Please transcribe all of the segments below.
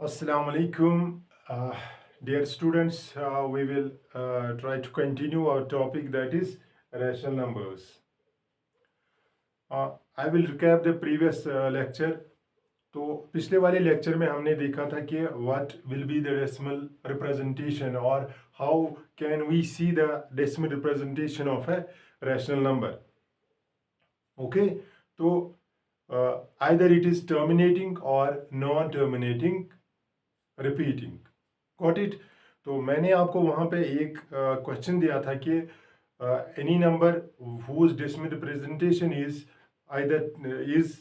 Assalamu alaikum, dear students. We will try to continue our topic, that is rational numbers. I will recap the previous lecture. तो पिछले वाले lecture में हमने देखा था कि what will be the decimal representation और how can we see the decimal representation of a rational number. Okay, तो either it is terminating or non terminating repeating. Got it. तो मैंने आपको वहाँ पे एक क्वेश्चन दिया था कि any number whose decimal representation is either is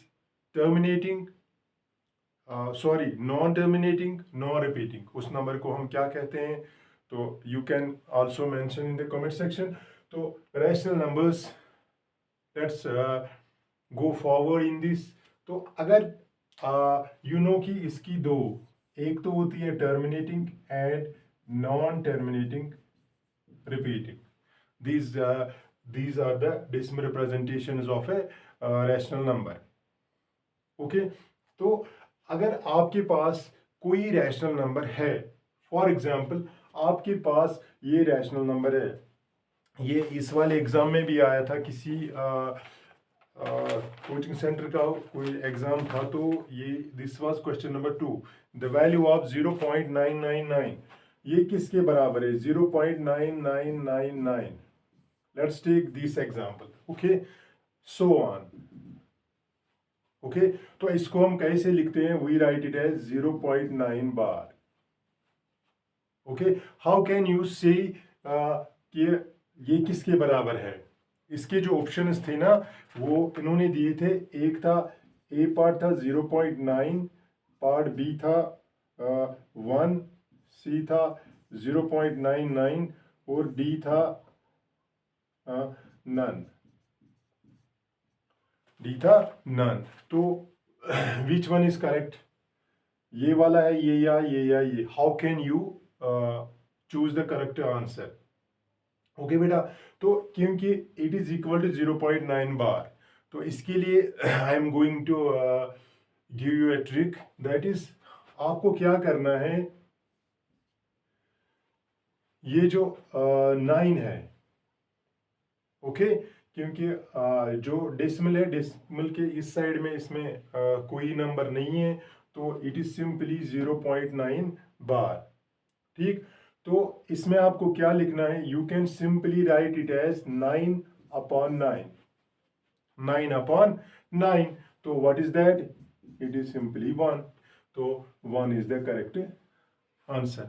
terminating, sorry non terminating, non repeating, उस नंबर को हम क्या कहते हैं. तो you can also mention in the comment section. तो rational numbers, let's go forward in this. तो अगर यू नो कि इसकी दो, एक तो होती है terminating and non terminating repeating. these are the decimal representations of a rational number. Okay, तो अगर आपके पास कोई रैशनल नंबर है, फॉर एग्जांपल आपके पास ये रैशनल नंबर है, ये इस वाले एग्जाम में भी आया था, किसी कोचिंग सेंटर का कोई एग्जाम था, तो ये this was question number 2. The value of 0.999, ये किसके बराबर है? 0.9999. Let's take this example. Okay, so on. Okay, तो इसको हम कैसे लिखते हैं? We write it as 0.9 bar. Okay, how can you say कि ये किसके बराबर है? इसके जो ऑप्शंस थे ना, वो इन्होंने दिए थे. एक था, ए पार्ट था 0.9, पार्ट बी था 1, सी था 0.99 और डी था नन. डी था नन. तो विच वन इज करेक्ट? ये वाला है, ये या ये या ये? How can you choose the correct answer? Okay बेटा, तो क्योंकि it is equal to 0.9 bar, तो इसके लिए I am going to give you a trick. That is, आपको क्या करना है, ये जो 9 है, ओके, क्योंकि जो डेसिमल है, डेसिमल के इस साइड में इसमें कोई नंबर नहीं है, तो इट इज सिंपली 0.9 बार. ठीक, तो इसमें आपको क्या लिखना है? You can simply write it as 9/9. 9/9. तो what is that? It is simply 1. तो 1 is the correct answer.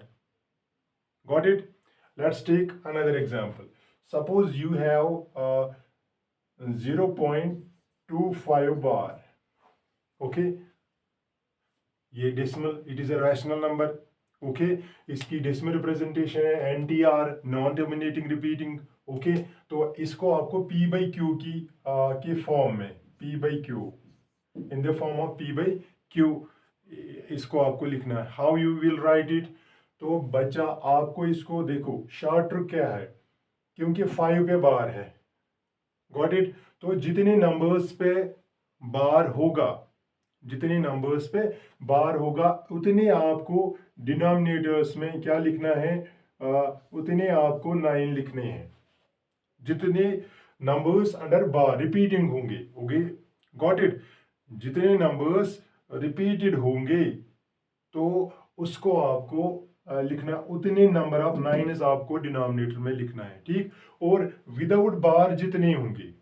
Got it? Let's take another example. Suppose you have 0.25 bar. Okay, ये decimal, it is a rational number. Okay, इसकी decimal representation है NTR, non terminating repeating. Okay, तो इसको आपको P by Q की के form में, P by Q, in the form of P by Q, इसको आपको लिखना है. How you will write it? तो बच्चा आपको इसको देखो, शॉर्ट ट्रिक क्या है, क्योंकि 5 पे बार है. Got it? तो जितने नंबर्स पे बार होगा, जितने नंबर्स पे बार होगा, उतने आपको डिनोमिनेटर्स में क्या लिखना है? उतने आपको 9 लिखने हैं. जितने नंबर्स अंडर बार रिपीटिंग होंगे, ओके, गॉट इट? जितने नंबर्स रिपीटेड होंगे, तो उसको आपको लिखना, उतने नंबर ऑफ 9 आपको डिनोमिनेटर में लिखना है. ठीक, और विदाउट बार जितने होंगे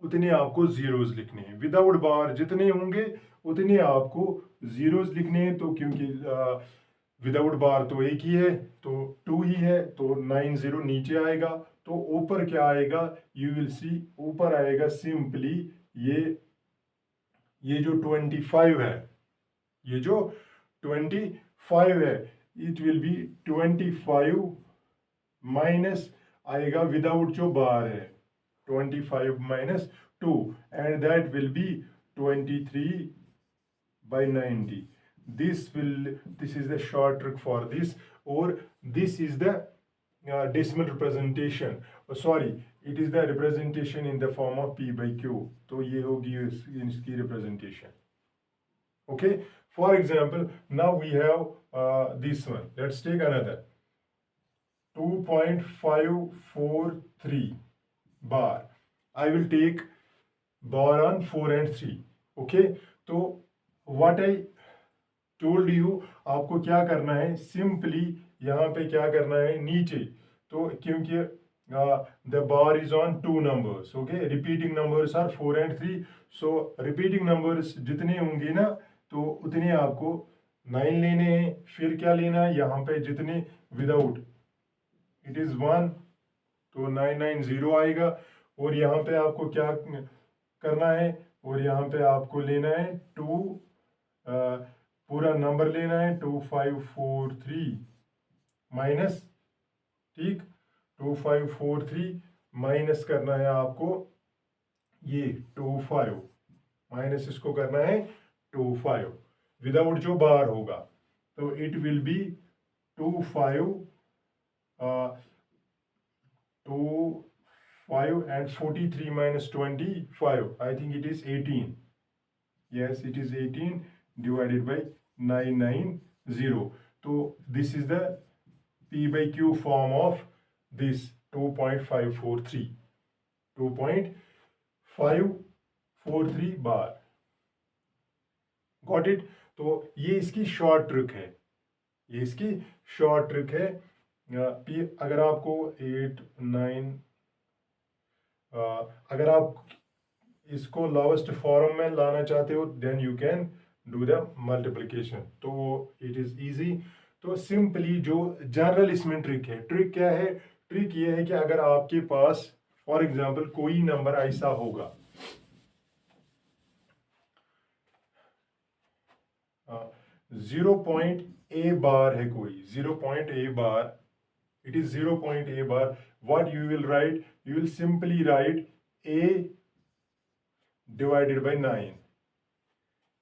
उतने आपको जीरोस लिखने हैं. विदाउट बार जितने होंगे उतने आपको जीरोस लिखने हैं. तो क्योंकि विदाउट बार तो एक ही है, तो 2 ही है, तो 9 0 नीचे आएगा. तो ऊपर क्या आएगा? यू विल सी, ऊपर आएगा सिंपली ये जो 25 है, ये जो 25 है, इट विल बी 25 माइनस आएगा विदाउट जो बार है, 25 minus 2, and that will be 23/90. This is the short trick for this, or this is the decimal representation. Sorry, it is the representation in the form of p by q. तो ये होगी इसकी representation. Okay, For example, now we have this one. Let's take another 2.543 bar. I will take bar on 4 and 3. Okay, तो what I told you, आपको क्या करना है, simply यहाँ पे क्या करना है नीचे, तो क्योंकि the bar is on 2 numbers, okay, repeating numbers are 4 and 3, so repeating numbers जितने होंगे ना तो उतने आपको 9 लेने हैं, फिर क्या लेना है यहाँ पे जितने विदाउट इट इज 1 तो 990 आएगा, और यहाँ पे आपको क्या करना है, और यहाँ पे आपको लेना है 2 पूरा नंबर लेना है 2543 माइनस, ठीक, 2543 माइनस करना है आपको ये 25 माइनस इसको करना है 25 विदाउट जो बार होगा, तो it will B 25 and 43 minus 25, I think it is 18. Yes, it is 18 divided by 990. So this is the P by Q form of this 2.543. 2.543 bar. Got it? तो ये इसकी शॉर्ट ट्रिक है, ये इसकी शॉर्ट ट्रिक है। P अगर आपको 8 9 अगर आप इसको लोवेस्ट फॉर्म में लाना चाहते हो then you can do the multiplication, तो इट इज इजी। तो सिंपली जो जनरल इसमें ट्रिक है, ट्रिक क्या है, ट्रिक ये है कि अगर आपके पास फॉर एग्जांपल कोई नंबर ऐसा होगा 0.a बार है, कोई 0.a bar, it is 0.a bar, what you will write, you will simply write a divided by 9,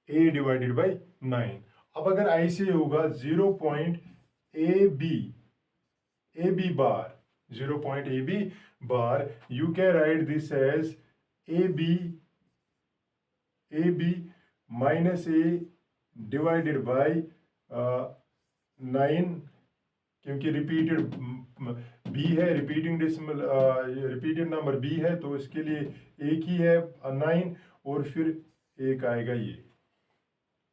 a divided by 9। अब अगर ऐसे होगा 0.ab bar, 0.ab bar, you can write this as ab minus a divided by 9, क्योंकि repeated B है, repeating decimal repeated number B है, तो इसके लिए एक ही है 9 और फिर एक आएगा ये,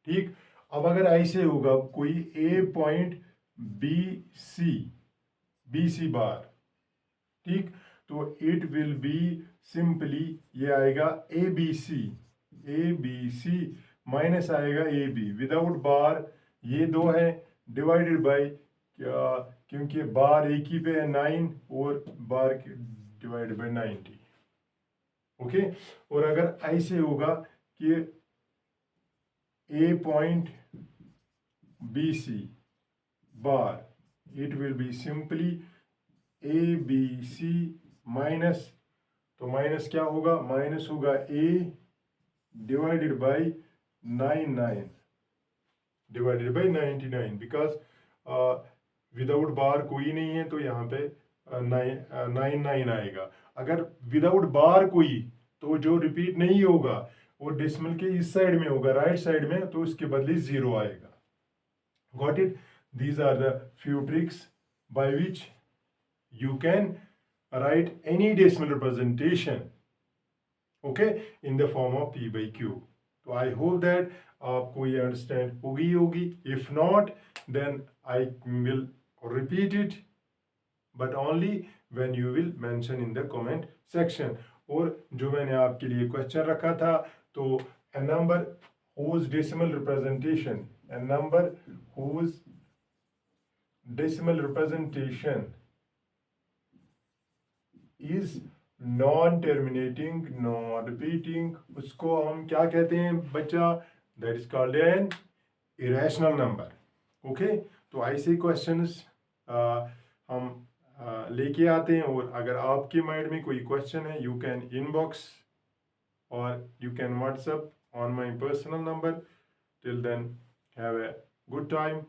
ठीक। अब अगर ऐसे होगा कोई ए पॉइंट बी सी बार, ठीक, तो इट विल बी सिंपली ये आएगा ए बी सी माइनस आएगा ए बी विदाउट बार, ये दो है, डिवाइडेड बाय क्योंकि बार एक ही पे है 9 और बार डिवाइड बाय 90, ओके। और अगर ऐसे होगा कि A point B C bar, it will be simply A B C minus, तो माइनस क्या होगा, माइनस होगा A divided by 99 divided by 99, because without bar कोई नहीं है तो यहाँ पे 9 आएगा। अगर विदाउट बार कोई, तो जो रिपीट नहीं होगा वो डेसिमल के इस साइड में होगा, राइट साइड में, तो इसके बदले 0 आएगा। Got it? These are the few tricks by which you can write any decimal representation, okay, in the form of P by Q। तो आई होप दैट आपको ये अंडरस्टैंड होगी। If not then I will repeat it, but only when you will mention in the comment section। और जो मैंने आपके लिए question रखा था, तो a number whose decimal representation is non-terminating, non-repeating, उसको हम क्या कहते हैं बच्चा, that is called an irrational number, okay। तो ऐसे क्वेश्चंस हम लेके आते हैं, और अगर आपके माइंड में कोई क्वेश्चन है, यू कैन इनबॉक्स और you can WhatsApp on my personal number. Till then have a good time.